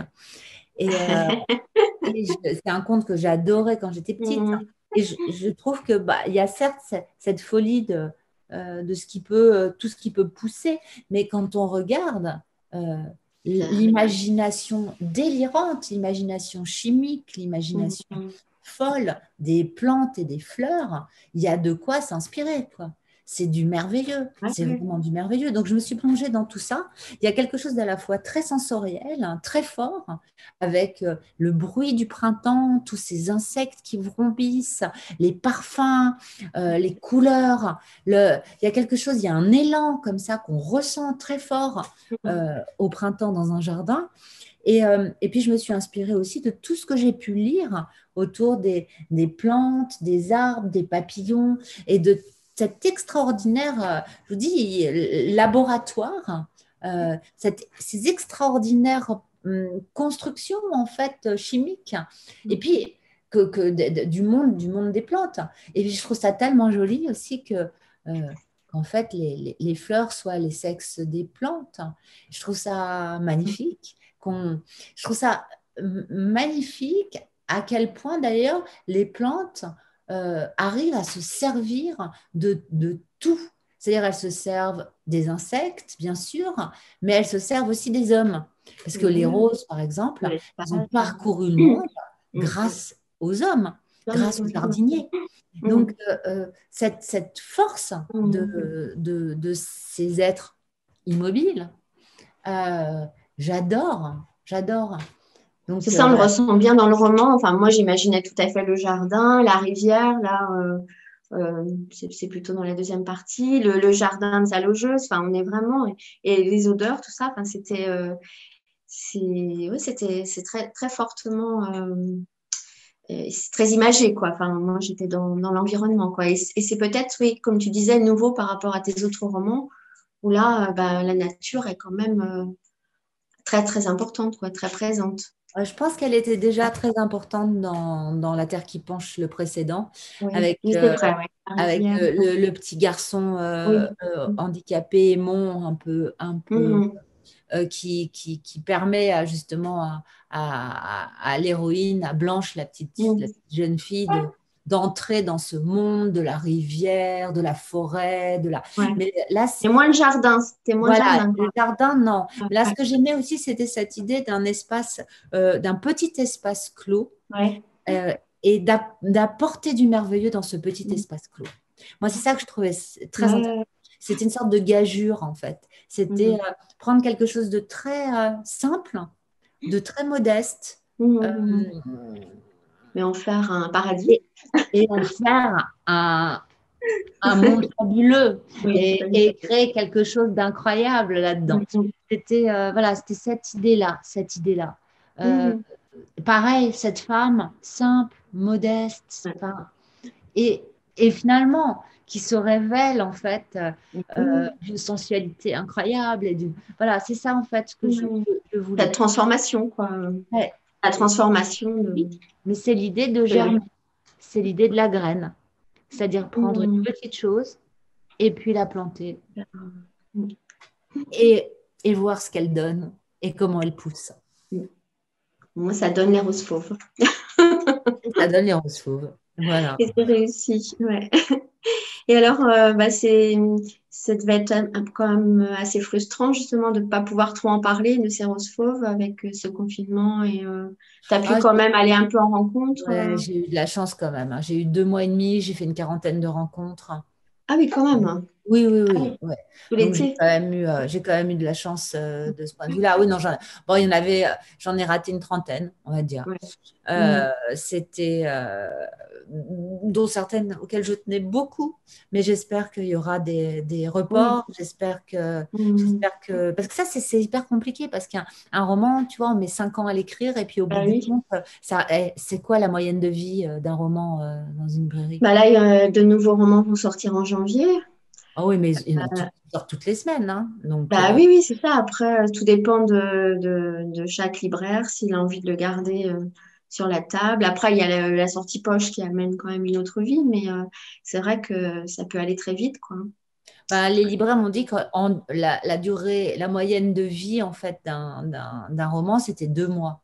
C'est un conte que j'adorais quand j'étais petite. Mhm. Et je trouve que il y a certes cette folie de tout ce qui peut pousser, mais quand on regarde euh, l'imagination délirante, l'imagination chimique, l'imagination Mhm. folle des plantes et des fleurs, il y a de quoi s'inspirer, quoi. c'est du merveilleux. C'est vraiment du merveilleux. Donc, je me suis plongée dans tout ça. Il y a quelque chose d'à la fois très sensoriel, hein, très fort, avec le bruit du printemps, tous ces insectes qui vrombissent, les parfums, les couleurs. Il y a quelque chose, il y a un élan comme ça qu'on ressent très fort au printemps dans un jardin. Et puis, je me suis inspirée aussi de tout ce que j'ai pu lire autour des plantes, des arbres, des papillons et de cet extraordinaire, je vous dis, laboratoire, ces extraordinaires constructions en fait chimiques. Et puis, du monde des plantes. Et puis, je trouve ça tellement joli aussi qu'en fait, les fleurs soient les sexes des plantes. Je trouve ça magnifique. Je trouve ça magnifique à quel point d'ailleurs les plantes arrivent à se servir de tout. C'est-à-dire elles se servent des insectes, bien sûr, mais elles se servent aussi des hommes. Parce que les roses, par exemple, elles ont parcouru le monde grâce aux hommes, grâce aux jardiniers. Donc, cette force de ces êtres immobiles, j'adore. Donc, c'est ça, on le ressent bien dans le roman. Enfin, moi, j'imaginais tout à fait le jardin, la rivière, là, c'est plutôt dans la deuxième partie, le jardin de sa logeuse. Enfin, on est vraiment, et les odeurs, tout ça. Enfin, c'est très, très fortement, c'est très imagé, quoi. Enfin, moi, j'étais dans l'environnement, quoi. Et c'est peut-être, oui, comme tu disais, nouveau par rapport à tes autres romans, où là, la nature est quand même très, très importante, quoi, très présente. Je pense qu'elle était déjà très importante dans La Terre qui penche, le précédent, Oui, avec, oui, c'est vrai, ouais. avec le petit garçon Oui. handicapé, aimant, un peu Mhm. qui permet justement à l'héroïne, à Blanche, la petite jeune fille, d'entrer dans ce monde de la rivière, de la forêt, Ouais. Mais là, Et moins le jardin, c'était moins le voilà, jardin, le quoi. jardin, non. Là, ce que j'aimais aussi, c'était cette idée d'un espace, d'un petit espace clos Ouais. et d'apporter du merveilleux dans ce petit espace clos. Moi, c'est ça que je trouvais très intéressant. C'était une sorte de gageure, en fait. C'était prendre quelque chose de très simple, de très modeste, Mais en faire un paradis. et en faire un monde fabuleux et créer quelque chose d'incroyable là-dedans. C'était voilà, c'était cette idée-là. Pareil, cette femme simple, modeste, et finalement qui se révèle en fait d'une sensualité incroyable voilà, c'est ça en fait que je voulais. Cette transformation, quoi. Ouais. La transformation de. Mais c'est l'idée de germer, c'est l'idée de la graine, c'est-à-dire prendre une petite chose et puis la planter et voir ce qu'elle donne et comment elle pousse. Moi, ça donne les roses fauves. Ça donne les roses fauves. Voilà. Et c'est réussi, ouais. Et alors, ça devait être quand même assez frustrant, justement, de ne pas pouvoir trop en parler de ces roses fauves avec ce confinement. Et tu as pu quand même aller un peu en rencontre. J'ai eu de la chance quand même, hein. J'ai eu 2 mois et demi, j'ai fait une quarantaine de rencontres. Ah oui, quand même. Oui. Ah oui, Ouais. tout Donc l'été. j'ai quand même eu de la chance de ce point de vue-là. Oui, non, bon, il y en avait, j'en ai raté une trentaine, on va dire. Ouais. C'était dont certaines auxquelles je tenais beaucoup, mais j'espère qu'il y aura des reports. J'espère que parce que ça c'est hyper compliqué parce qu'un roman, tu vois, on met 5 ans à l'écrire et puis au bout du compte, c'est quoi la moyenne de vie d'un roman dans une librairie? Là, de nouveaux romans vont sortir en janvier. Ah oui, mais il y en a qui sortent toutes les semaines, hein. Donc, Oui, c'est ça. Après, tout dépend de chaque libraire, s'il a envie de le garder sur la table. Après, il y a la sortie poche qui amène quand même une autre vie, mais c'est vrai que ça peut aller très vite, quoi. les libraires m'ont dit que la durée, la moyenne de vie en fait d'un roman, c'était 2 mois.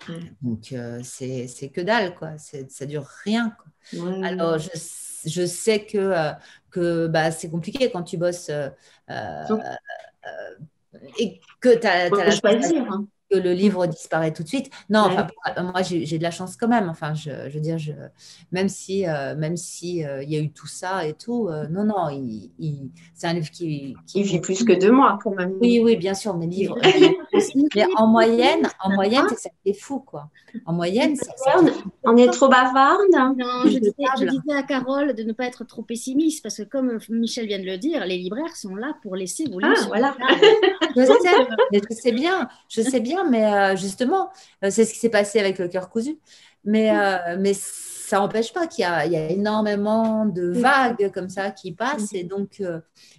Ouais. Donc, c'est que dalle, quoi. Ça dure rien, quoi. Ouais. Alors, je sais que c'est compliqué quand tu bosses et que tu as Faut la choisir, hein. que le livre disparaît tout de suite. Non, Ouais. enfin, moi, j'ai de la chance quand même. Enfin, je veux dire, même si, il y a eu tout ça et tout, non, non, c'est un livre qui Il vit plus que 2 mois quand même. oui, oui, bien sûr, mes livres. Ne Mais soyez en pas moyenne, Hein? c'est ça qui est fou, quoi. En moyenne, ça fait On est trop bavarde. Non, plus je de disais, je tables. disais à Carole de ne pas être trop pessimiste parce que comme Michel vient de le dire, les libraires sont là pour laisser vos livres Ah, sur voilà. la table. Je Donc, sais, mais je sais bien, mais justement, c'est ce qui s'est passé avec le cœur cousu. Mais ça n'empêche pas il y a énormément de vagues comme ça qui passent et donc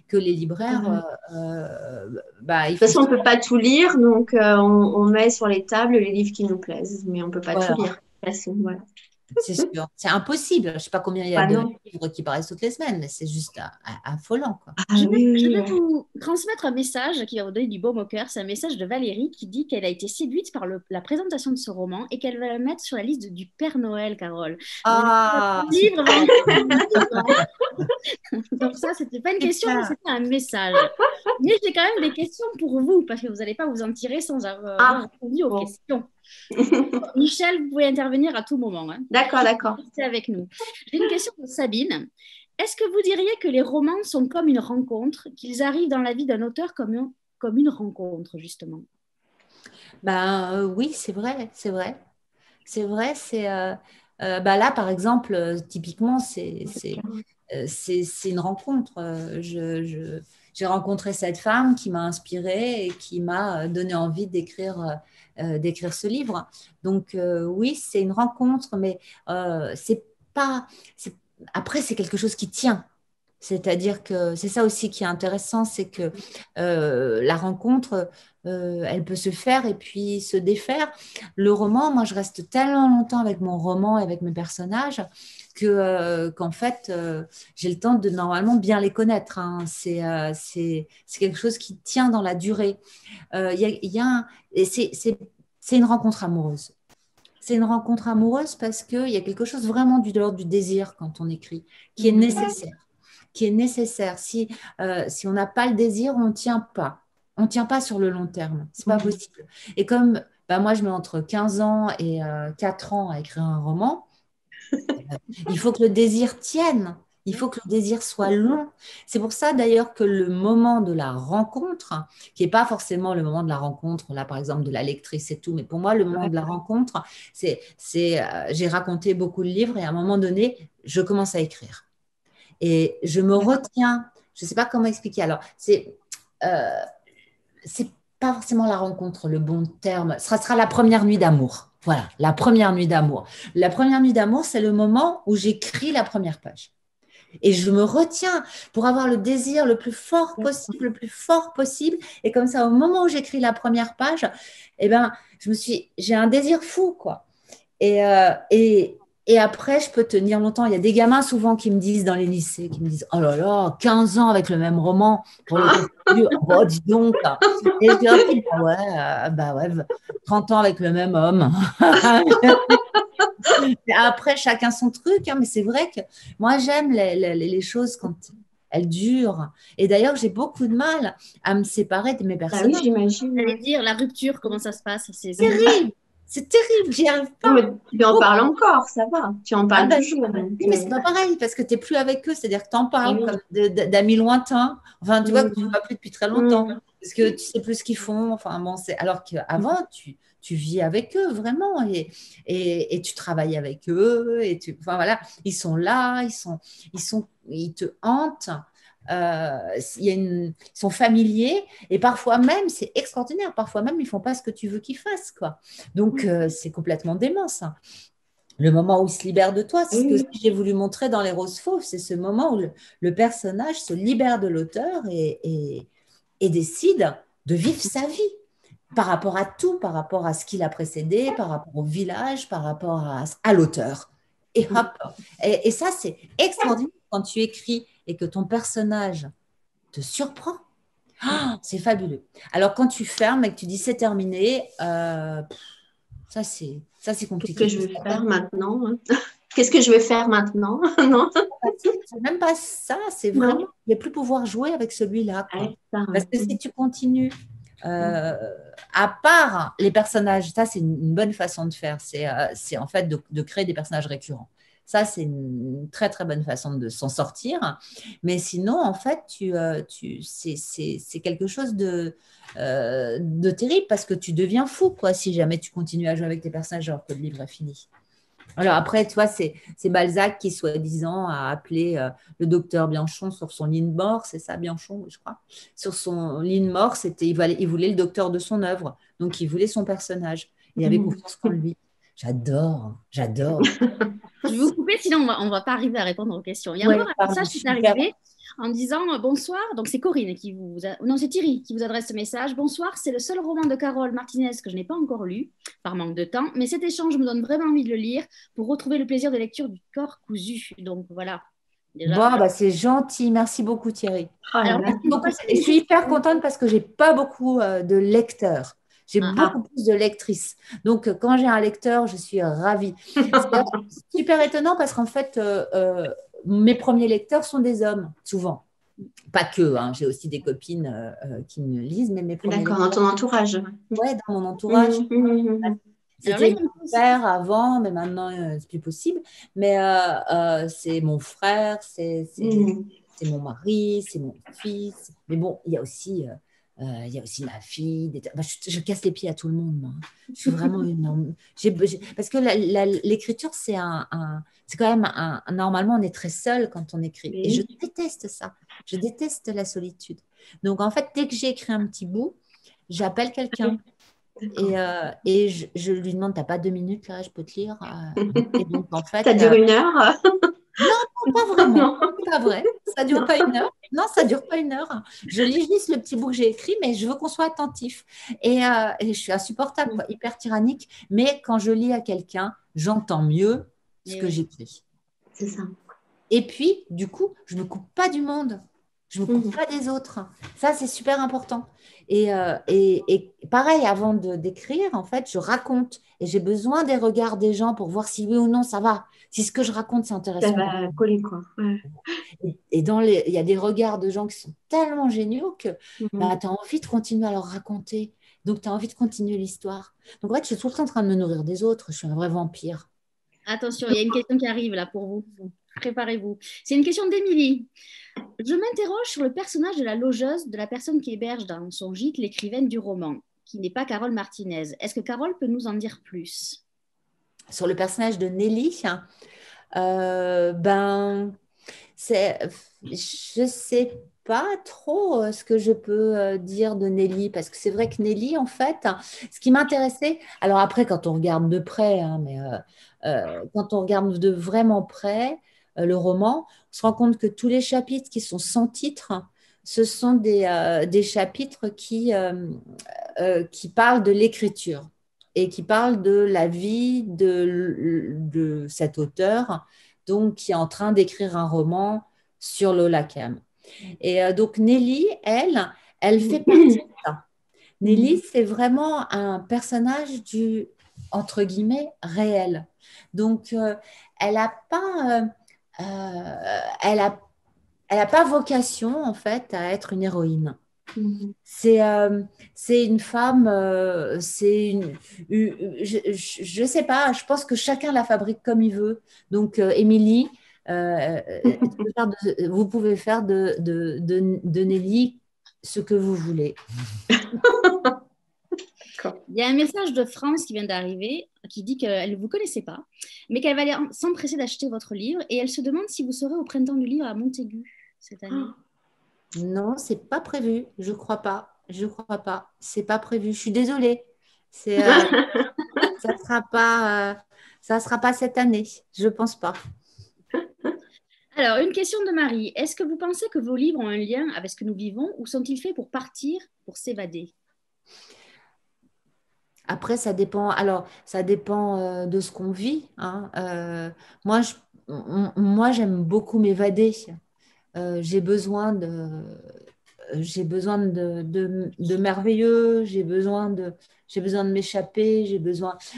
que les libraires, ils De toute font façon, on ne peut pas tout lire, donc on met sur les tables les livres qui nous plaisent, mais on ne peut pas tout voilà, lire. De toute façon, voilà. c'est sûr. C'est impossible. Je ne sais pas combien il y a Bah de non. livres qui paraissent toutes les semaines, mais c'est juste affolant, quoi. Ah je vais, oui, je oui. vais vous transmettre un message qui va vous donner du baume au cœur. C'est un message de Valérie qui dit qu'elle a été séduite par la présentation de ce roman et qu'elle va le mettre sur la liste du Père Noël, Carole. Donc, Ah, le livre va super, encore donc ça, c'était pas une question, mais super. c'était un message. Mais j'ai quand même des questions pour vous, parce que vous n'allez pas vous en tirer sans avoir Ah, répondu aux bon. questions. Michel, vous pouvez intervenir à tout moment. Hein. D'accord, d'accord. Restez avec nous. J'ai une question pour Sabine. Est-ce que vous diriez que les romans sont comme une rencontre, qu'ils arrivent dans la vie d'un auteur comme une rencontre, justement? Oui, c'est vrai, c'est vrai. C'est vrai, là, par exemple, typiquement, c'est une rencontre. J'ai rencontré cette femme qui m'a inspirée et qui m'a donné envie d'écrire ce livre. Donc, oui, c'est une rencontre, mais c'est pas. Après, c'est quelque chose qui tient. C'est-à-dire que c'est ça aussi qui est intéressant, c'est que la rencontre, elle peut se faire et puis se défaire. Le roman, moi, je reste tellement longtemps avec mon roman et avec mes personnages qu'en fait, j'ai le temps de normalement bien les connaître. Hein. C'est quelque chose qui tient dans la durée. Et c'est une rencontre amoureuse. C'est une rencontre amoureuse parce qu'il y a quelque chose vraiment de l'ordre du désir quand on écrit, qui est nécessaire. Qui est nécessaire. Si on n'a pas le désir, on ne tient pas. On ne tient pas sur le long terme. C'est pas possible. Et comme moi, je mets entre 15 ans et 4 ans à écrire un roman, il faut que le désir tienne. Il faut que le désir soit long. C'est pour ça d'ailleurs que le moment de la rencontre, qui n'est pas forcément le moment de la rencontre, là par exemple de la lectrice et tout, mais pour moi le moment de la rencontre, j'ai raconté beaucoup de livres et à un moment donné, je commence à écrire. Et je me retiens, je ne sais pas comment expliquer. Alors, c'est pas forcément la rencontre, le bon terme. Ce sera la première nuit d'amour. Voilà, la première nuit d'amour. La première nuit d'amour, c'est le moment où j'écris la première page. Et je me retiens pour avoir le désir le plus fort possible, le plus fort possible. Et comme ça, au moment où j'écris la première page, j'ai un désir fou, quoi. Et après, je peux tenir longtemps. Il y a des gamins souvent qui me disent dans les lycées, qui me disent, oh là là, 15 ans avec le même roman pour le contenu. Oh, dis donc. Et je leur dis, bah ouais, 30 ans avec le même homme. Après, chacun son truc, hein, mais c'est vrai que moi, j'aime les choses quand elles durent. Et d'ailleurs, j'ai beaucoup de mal à me séparer de mes Bah oui, personnages. j'imagine. J'allais dire la rupture, comment ça se passe? C'est Terrible. C'est terrible, j'y arrive Non, pas. mais tu en parles encore, ça va. Tu en parles toujours. Donc, Oui, mais c'est pas pareil parce que tu n'es plus avec eux, c'est-à-dire que tu en parles oui. comme d'amis lointains, enfin tu vois que tu ne vois plus depuis très longtemps parce que tu sais plus ce qu'ils font, enfin bon, alors qu'avant tu vis avec eux vraiment et tu travailles avec eux enfin voilà, ils sont là, ils te hantent. Ils sont familiers et parfois même, c'est extraordinaire, parfois même ils font pas ce que tu veux qu'ils fassent, quoi. Donc c'est complètement dément, ça. Le moment où il se libère de toi, c'est ce que j'ai voulu montrer dans Les Roses Fauves, c'est ce moment où le personnage se libère de l'auteur et décide de vivre sa vie par rapport à tout, par rapport à ce qu'il a précédé, par rapport au village, par rapport à l'auteur. Et hop, et ça c'est extraordinaire quand tu écris et que ton personnage te surprend. Oh, c'est fabuleux. Alors quand tu fermes et que tu dis c'est terminé, ça c'est compliqué. Qu'est-ce que je vais faire maintenant, hein? Qu'est-ce que je vais faire maintenant? Non, c'est même pas ça, c'est vraiment ne plus pouvoir jouer avec celui-là. Parce que si tu continues À part les personnages, ça c'est une bonne façon de faire, c'est en fait de créer des personnages récurrents. Ça, c'est une très, très bonne façon de s'en sortir. Mais sinon, en fait, c'est quelque chose de terrible parce que tu deviens fou, quoi, si jamais tu continues à jouer avec tes personnages alors que le livre est fini. Alors après, tu vois, c'est Balzac qui, soi-disant, a appelé le docteur Bianchon sur son lit de mort, c'est ça, Bianchon, je crois. Sur son lit de mort, il voulait le docteur de son œuvre, donc il voulait son personnage. Il avait confiance en lui. J'adore, j'adore. Je vais vous couper, sinon on va pas arriver à répondre aux questions. Il y a Ouais, encore un pardon, message qui est super. arrivé en disant bonsoir. Donc c'est Corinne qui non, c'est Thierry qui vous adresse ce message. Bonsoir, c'est le seul roman de Carole Martinez que je n'ai pas encore lu par manque de temps, mais cet échange me donne vraiment envie de le lire pour retrouver le plaisir de lecture du corps cousu. Donc voilà. Déjà. Bon, bah, c'est gentil. Merci beaucoup, Thierry. Alors, Merci beaucoup. Et je suis hyper contente parce que j'ai pas beaucoup de lecteurs. J'ai beaucoup plus de lectrices. Donc, quand j'ai un lecteur, je suis ravie. C'est super étonnant parce qu'en fait, mes premiers lecteurs sont des hommes, souvent. Pas que, hein. J'ai aussi des copines qui me lisent, mais mes premiers D'accord, dans ton entourage. Ouais, dans mon entourage. C'était mon père avant, mais maintenant, c'est plus possible. Mais c'est mon frère, c'est mon mari, c'est mon fils. Mais bon, il y a aussi ma fille. Bah, je casse les pieds à tout le monde. Moi. Je suis vraiment une. Parce que l'écriture, c'est quand même normalement, on est très seul quand on écrit. Et je déteste ça. Je déteste la solitude. Donc, en fait, dès que j'ai écrit un petit bout, j'appelle quelqu'un. Et je lui demande, t'as pas 2 minutes là, je peux te lire. Et donc en fait, ça dure 1 heure. Non, pas vraiment. C'est pas vrai. Ça dure pas 1 heure. Non, ça dure pas 1 heure. Je lis juste le petit bout que j'ai écrit, mais je veux qu'on soit attentif. Et je suis insupportable, quoi, hyper tyrannique. Mais quand je lis à quelqu'un, j'entends mieux ce que j'écris. C'est ça. Et puis, du coup, je me coupe pas du monde. Je ne me coupe pas des autres. Ça, c'est super important. Et pareil, avant d'écrire, en fait, je raconte. Et j'ai besoin des regards des gens pour voir si oui ou non ça va. Si ce que je raconte, c'est intéressant. Ça va coller, quoi. Ouais. Et il y a des regards de gens qui sont tellement géniaux que bah, tu as envie de continuer à leur raconter. Donc, tu as envie de continuer l'histoire. Donc, en fait, je suis tout le temps en train de me nourrir des autres. Je suis un vrai vampire. Attention, il y a une question qui arrive là pour vous. Préparez-vous. C'est une question d'Émilie. Je m'interroge sur le personnage de la logeuse, de la personne qui héberge dans son gîte l'écrivaine du roman, qui n'est pas Carole Martinez. Est-ce que Carole peut nous en dire plus? Sur le personnage de Nelly, je sais pas trop ce que je peux dire de Nelly, parce que c'est vrai que Nelly, en fait, ce qui m'intéressait, alors après, quand on regarde de près, quand on regarde de vraiment près le roman, on se rend compte que tous les chapitres qui sont sans titre, ce sont des chapitres qui parlent de l'écriture et qui parlent de la vie de cet auteur, donc qui est en train d'écrire un roman sur Lola Cam. Et donc Nelly, elle fait partie de ça. Nelly, c'est vraiment un personnage du, entre guillemets, réel. Donc, elle n'a pas, elle a pas vocation, en fait, à être une héroïne. C'est une femme, je sais pas, je pense que chacun la fabrique comme il veut. Donc, Émilie, vous pouvez faire de Nelly ce que vous voulez. Il y a un message de France qui vient d'arriver qui dit qu'elle ne vous connaissait pas, mais qu'elle va aller s'empresser d'acheter votre livre et elle se demande si vous serez au printemps du livre à Montaigu cette année. Non, c'est pas prévu. Je crois pas. Je crois pas. C'est pas prévu. Je suis désolée. Ça sera pas cette année. Je pense pas. Alors, une question de Marie. Est-ce que vous pensez que vos livres ont un lien avec ce que nous vivons ou sont-ils faits pour partir, pour s'évader? Après, ça dépend. Alors, ça dépend de ce qu'on vit. Hein. Moi, j'aime beaucoup m'évader. J'ai besoin de merveilleux, j'ai besoin de m'échapper,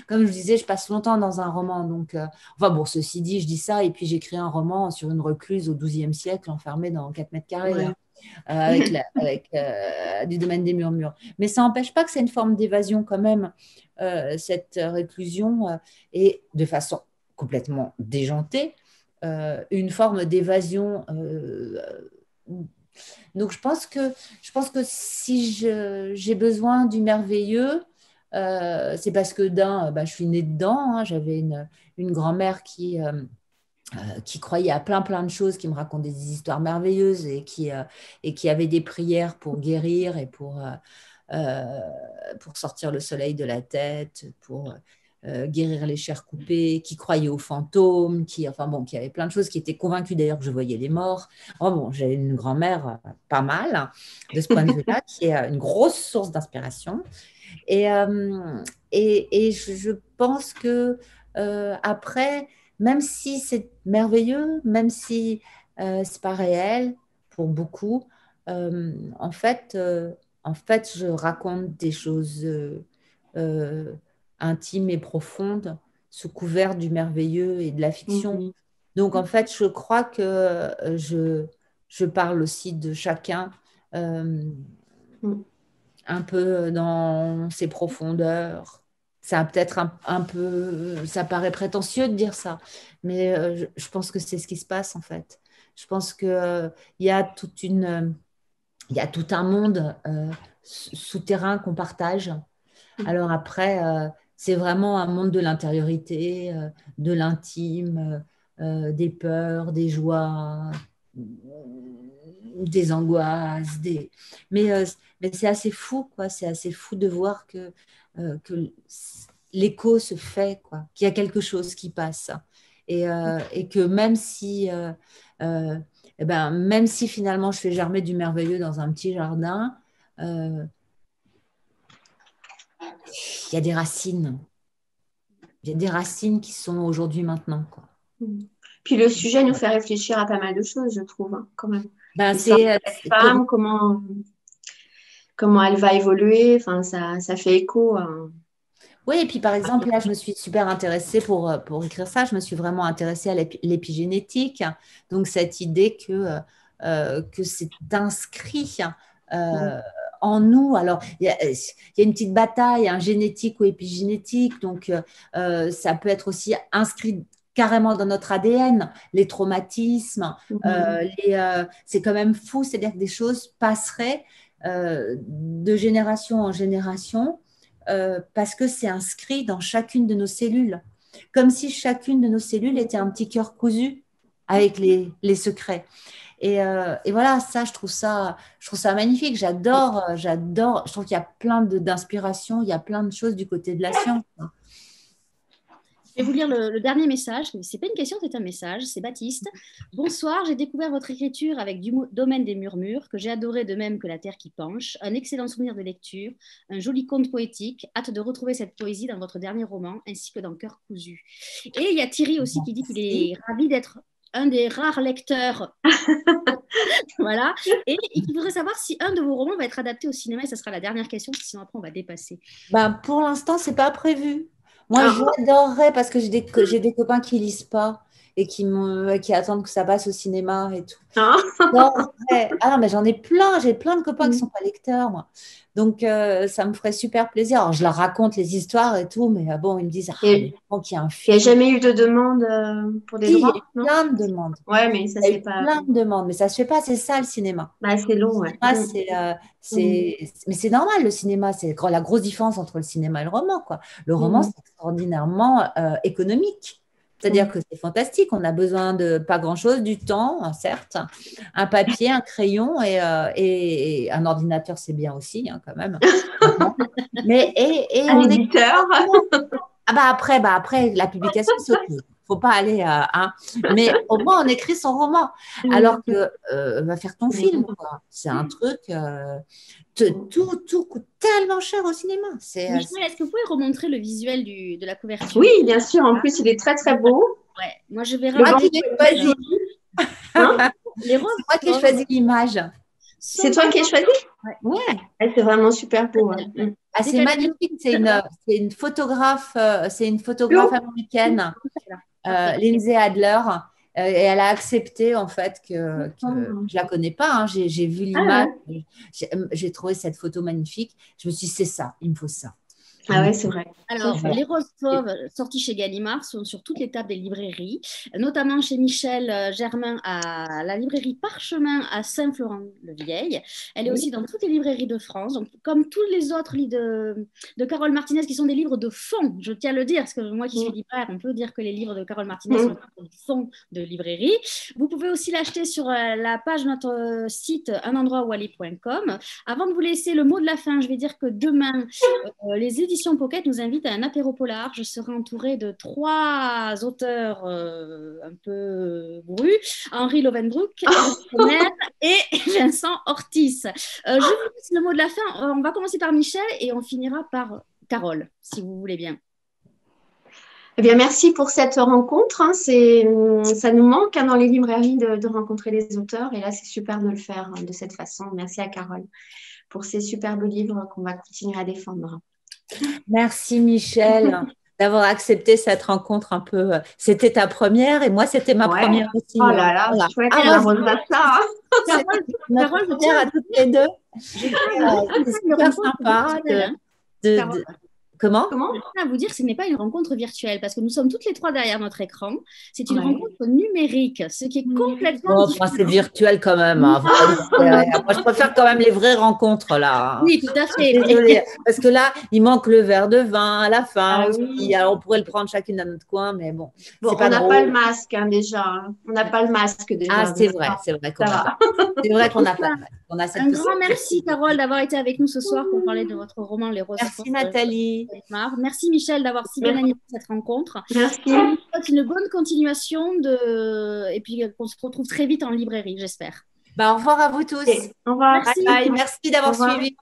comme je vous disais, je passe longtemps dans un roman, donc, enfin bon, ceci dit, je dis ça, et puis j'écris un roman sur une recluse au XIIe siècle, enfermée dans 4 mètres carrés. Ouais. Hein. du domaine des murmures. Mais ça n'empêche pas que c'est une forme d'évasion quand même, cette réclusion, et de façon complètement déjantée, une forme d'évasion. Donc je pense que si j'ai besoin du merveilleux, c'est parce que je suis née dedans. Hein. J'avais une grand-mère qui croyait à plein de choses, qui me racontait des histoires merveilleuses et qui avait des prières pour guérir et pour sortir le soleil de la tête, pour guérir les chairs coupées, qui croyait aux fantômes, qui avait plein de choses, qui était convaincue d'ailleurs que je voyais les morts. Oh bon, j'ai une grand-mère pas mal de ce point de vue-là, qui est une grosse source d'inspiration. Et, je pense que après, même si c'est merveilleux, même si c'est pas réel pour beaucoup, en fait, je raconte des choses euh, intimes et profondes sous couvert du merveilleux et de la fiction. Donc, en fait, je crois que je parle aussi de chacun un peu dans ses profondeurs. Ça a peut-être un peu, ça paraît prétentieux de dire ça, mais je pense que c'est ce qui se passe en fait. Je pense que il y a il y a tout un monde souterrain qu'on partage. Alors après, c'est vraiment un monde de l'intériorité, de l'intime, des peurs, des joies, des angoisses, mais c'est assez fou, quoi. C'est assez fou de voir que l'écho se fait, quoi, qu'il y a quelque chose qui passe. Et que même si finalement je fais germer du merveilleux dans un petit jardin, il y a des racines. Il y a des racines qui sont aujourd'hui maintenant, quoi. Puis le sujet nous fait réfléchir à pas mal de choses, je trouve, hein, quand même. C'est cette femme, comment elle va évoluer, enfin, ça fait écho. Oui, et puis par exemple, là, je me suis super intéressée pour écrire ça, je me suis vraiment intéressée à l'épigénétique. Donc, cette idée que c'est inscrit en nous. Alors, il y a une petite bataille, génétique ou épigénétique. Donc, ça peut être aussi inscrit carrément dans notre ADN, les traumatismes. C'est quand même fou, c'est-à-dire que des choses passeraient de génération en génération. Parce que c'est inscrit dans chacune de nos cellules, comme si chacune de nos cellules était un petit cœur cousu avec les secrets. Et voilà, ça, je trouve ça magnifique. J'adore. Je trouve qu'il y a plein d'inspiration, il y a plein de choses du côté de la science. Je vais vous lire le dernier message. Ce n'est pas une question, c'est un message. C'est Baptiste. Bonsoir, j'ai découvert votre écriture avec du domaine des murmures, que j'ai adoré de même que La Terre qui penche. Un excellent souvenir de lecture, un joli conte poétique. Hâte de retrouver cette poésie dans votre dernier roman, ainsi que dans Cœur cousu. Et il y a Thierry aussi qui dit qu'il est ravi d'être un des rares lecteurs. Voilà. Et il voudrait savoir si un de vos romans va être adapté au cinéma. Et ça sera la dernière question, sinon après on va dépasser. Pour l'instant, c'est pas prévu. Moi, j'adorerais parce que j'ai des copains qui lisent pas et qui attendent que ça passe au cinéma et tout. Non, mais j'en ai plein. J'ai plein de copains qui sont pas lecteurs, moi. Donc, ça me ferait super plaisir. Alors, je leur raconte les histoires et tout, mais bon, ils me disent qu'il y a un film. Il n'y a jamais eu de demande pour des droits? Il y a plein de demandes. Ouais, mais ça se fait pas. Plein de demandes, mais ça se fait pas. C'est ça le cinéma. C'est long, ouais. Mais c'est normal, le cinéma. C'est la grosse différence entre le cinéma et le roman, quoi. Le roman, c'est extraordinairement économique. C'est-à-dire que c'est fantastique. On a besoin de pas grand-chose, du temps, certes, un papier, un crayon et un ordinateur, c'est bien aussi, hein, quand même. Mais un éditeur. Après, la publication, c'est autre chose. Faut pas aller mais au moins on écrit son roman, alors que va faire ton film, quoi. C'est un truc tout coûte tellement cher au cinéma. Michel, est-ce que vous pouvez remontrer le visuel de la couverture? Oui, bien sûr, en plus il est très très beau. Ouais, moi je vais C'est moi qui ai choisi l'image. C'est toi qui as choisi? Ouais. C'est vraiment super beau. C'est magnifique. C'est une photographe américaine, Lindsay Adler, Et elle a accepté en fait que je la connais pas. Hein. J'ai vu l'image, j'ai trouvé cette photo magnifique. Je me suis dit, c'est ça, il me faut ça. Ah ouais, c'est vrai. Alors, les roses fauves sorties chez Gallimard sont sur toutes les tables des librairies, notamment chez Michel Germain à la librairie Parchemin à Saint-Florent-le-Vieil. Elle est aussi dans toutes les librairies de France, donc, comme tous les autres livres de Carole Martinez qui sont des livres de fond, je tiens à le dire, parce que moi qui suis libraire, on peut dire que les livres de Carole Martinez sont des fonds de librairie. Vous pouvez aussi l'acheter sur la page de notre site unendroitoualler.com. Avant de vous laisser le mot de la fin, je vais dire que demain, les éditions Pocket nous invitent à un apéro polar. Je serai entourée de 3 auteurs un peu brus, Henri Lovenbroek, et Vincent Ortiz. Je vous laisse le mot de la fin. On va commencer par Michel et on finira par Carole, si vous voulez bien. Eh bien, merci pour cette rencontre. Hein. Ça nous manque dans les librairies de rencontrer les auteurs. Et là, c'est super de le faire de cette façon. Merci à Carole pour ces superbes livres qu'on va continuer à défendre. Merci Michel d'avoir accepté cette rencontre un peu. C'était ta première et moi c'était ma première aussi. Oh là là, voilà. Chouette, ça. Notre première à toutes les deux. C'est super sympa. Comment? Je tiens à vous dire que ce n'est pas une rencontre virtuelle parce que nous sommes toutes les 3 derrière notre écran. C'est une rencontre numérique, ce qui est complètement différent. C'est virtuel quand même. Hein. Moi, je préfère quand même les vraies rencontres là. Oui, tout à fait. Désolée, parce que là, il manque le verre de vin à la fin. Alors, on pourrait le prendre chacune dans notre coin, mais bon. On n'a pas le masque déjà. On n'a pas le masque déjà. Ah, c'est vrai qu'on n'a pas le masque. Un grand merci, Carole, d'avoir été avec nous ce soir pour parler de votre roman Les Roses. Merci, Nathalie. Merci, Michel, d'avoir si bien animé cette rencontre. Merci. Je vous souhaite une bonne continuation et puis qu'on se retrouve très vite en librairie, j'espère. Au revoir à vous tous. Au revoir. Merci d'avoir suivi.